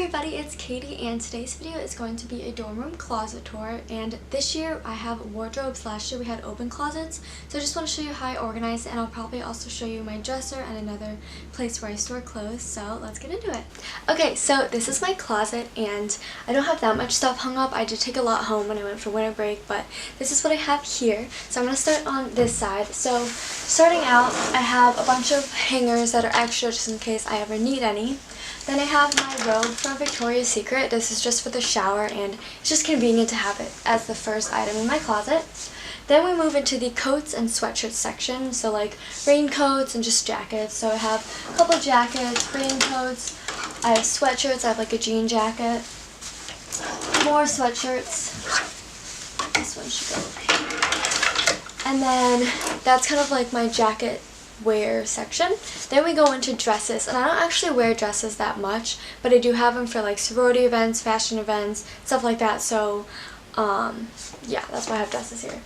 everybody, it's Katie, and today's video is going to be a dorm room closet tour. And this year I have wardrobes. Last year we had open closets, so I just want to show you how I organize it, and I'll probably also show you my dresser and another place where I store clothes. So let's get into it. Okay, so this is my closet, and I don't have that much stuff hung up. I did take a lot home when I went for winter break, but this is what I have here. So I'm going to start on this side. So starting out, I have a bunch of hangers that are extra just in case I ever need any. Then I have my robe from Victoria's Secret. This is just for the shower, and it's just convenient to have it as the first item in my closet. Then we move into the coats and sweatshirts section, so like raincoats and just jackets. So I have a couple jackets, raincoats, I have sweatshirts, I have like a jean jacket, more sweatshirts. This one should go over here. And then that's kind of like my jacket wear section. Then we go into dresses, and I don't actually wear dresses that much, but I do have them for like sorority events, fashion events, stuff like that. So yeah, that's why I have dresses here.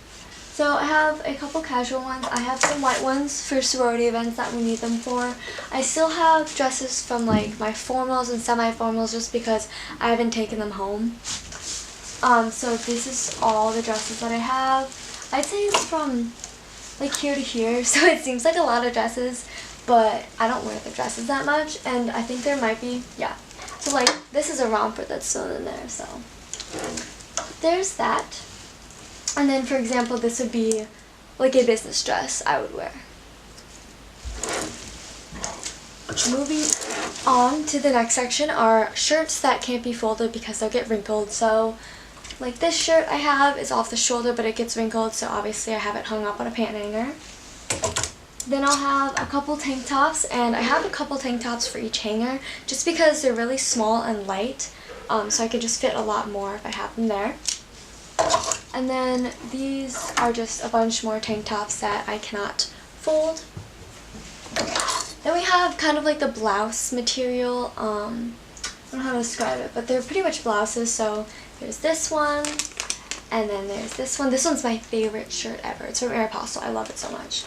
So I have a couple casual ones. I have some white ones for sorority events that we need them for. I still have dresses from like my formals and semi-formals just because I haven't taken them home. So this is all the dresses that I have. I'd say it's from like here to here, so it seems like a lot of dresses, but I don't wear the dresses that much, and I think there might be, yeah. So like, this is a romper that's still in there, so there's that. And then, for example, this would be like a business dress I would wear. Moving on to the next section are shirts that can't be folded because they'll get wrinkled. So like this shirt I have is off the shoulder, but it gets wrinkled, so obviously I have it hung up on a pant hanger. Then I'll have a couple tank tops, and I have a couple tank tops for each hanger just because they're really small and light, so I could just fit a lot more if I have them there. And then these are just a bunch more tank tops that I cannot fold. Then we have kind of like the blouse material. I don't know how to describe it, but they're pretty much blouses. So there's this one, and then there's this one. This one's my favorite shirt ever. It's from Aeropostale. I love it so much.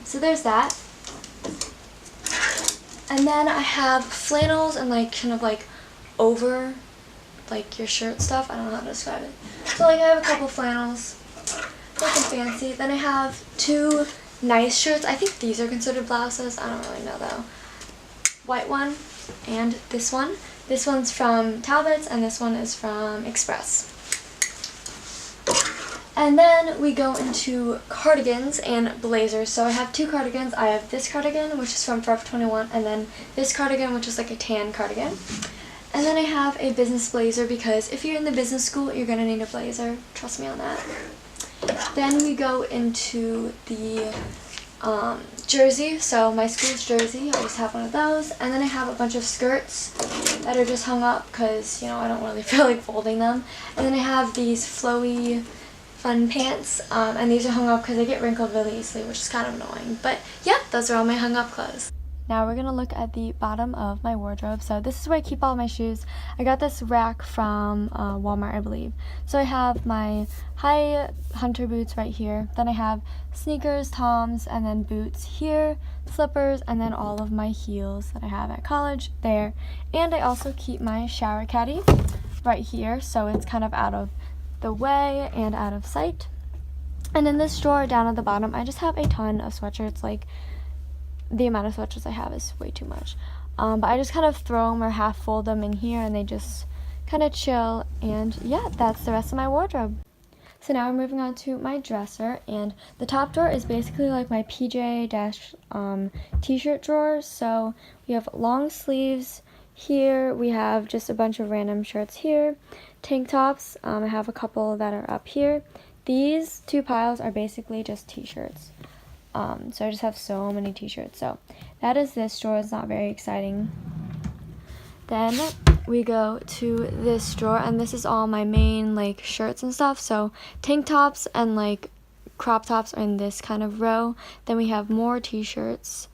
So there's that. And then I have flannels and like kind of like over like your shirt stuff. I don't know how to describe it. So like I have a couple flannels, nothing fancy. Then I have two nice shirts. I think these are considered blouses. I don't really know though. White one and this one. This one's from Talbot's, and this one is from Express. And then we go into cardigans and blazers. So I have two cardigans. I have this cardigan, which is from Forever 21, and then this cardigan, which is like a tan cardigan. And then I have a business blazer because if you're in the business school, you're going to need a blazer. Trust me on that. Then we go into the jersey. So my school's jersey, I just have one of those. And then I have a bunch of skirts that are just hung up because, you know, I don't really feel like folding them. And then I have these flowy fun pants, and these are hung up because they get wrinkled really easily, which is kind of annoying. But yeah, those are all my hung up clothes. Now we're going to look at the bottom of my wardrobe. So this is where I keep all my shoes. I got this rack from Walmart, I believe. So I have my high hunter boots right here. Then I have sneakers, Toms, and then boots here, slippers, and then all of my heels that I have at college there. And I also keep my shower caddy right here, so it's kind of out of the way and out of sight. And in this drawer down at the bottom, I just have a ton of sweatshirts. Like, the amount of sweatshirts I have is way too much. But I just kind of throw them or half fold them in here, and they just kind of chill. And yeah, that's the rest of my wardrobe. So now we're moving on to my dresser, and the top drawer is basically like my PJ t-shirt drawer. So we have long sleeves here. We have just a bunch of random shirts here. Tank tops, I have a couple that are up here. These two piles are basically just t-shirts. So I just have so many t-shirts. So that is this drawer. It's not very exciting. Then we go to this drawer, and this is all my main like shirts and stuff. So tank tops and like crop tops are in this kind of row. Then we have more t-shirts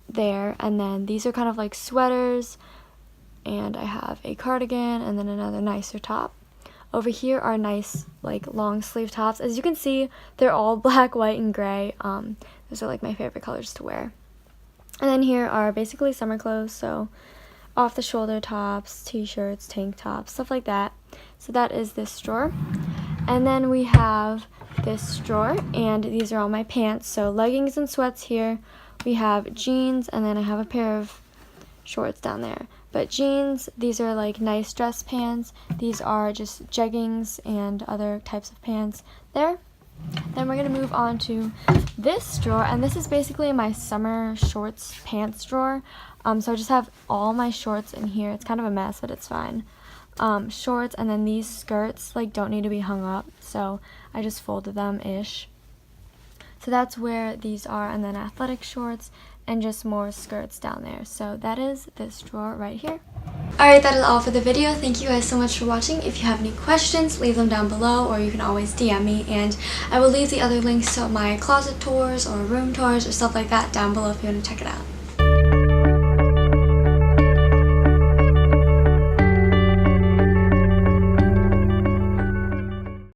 there, and then these are kind of like sweaters, and I have a cardigan and then another nicer top. Over here are nice, like, long sleeve tops. As you can see, they're all black, white, and gray. Those are, like, my favorite colors to wear. And then here are basically summer clothes. So off the shoulder tops, t-shirts, tank tops, stuff like that. So that is this drawer. And then we have this drawer, and these are all my pants. So leggings and sweats here. We have jeans, and then I have a pair of shorts down there. But jeans, these are like nice dress pants. These are just jeggings and other types of pants there. Then we're going to move on to this drawer, and this is basically my summer shorts pants drawer. So I just have all my shorts in here. It's kind of a mess, but it's fine. Shorts, and then these skirts like don't need to be hung up, so I just folded them-ish. So that's where these are, and then athletic shorts and just more skirts down there. So that is this drawer right here. Alright, that is all for the video. Thank you guys so much for watching. If you have any questions, leave them down below, or you can always DM me, and I will leave the other links to my closet tours or room tours or stuff like that down below if you want to check it out.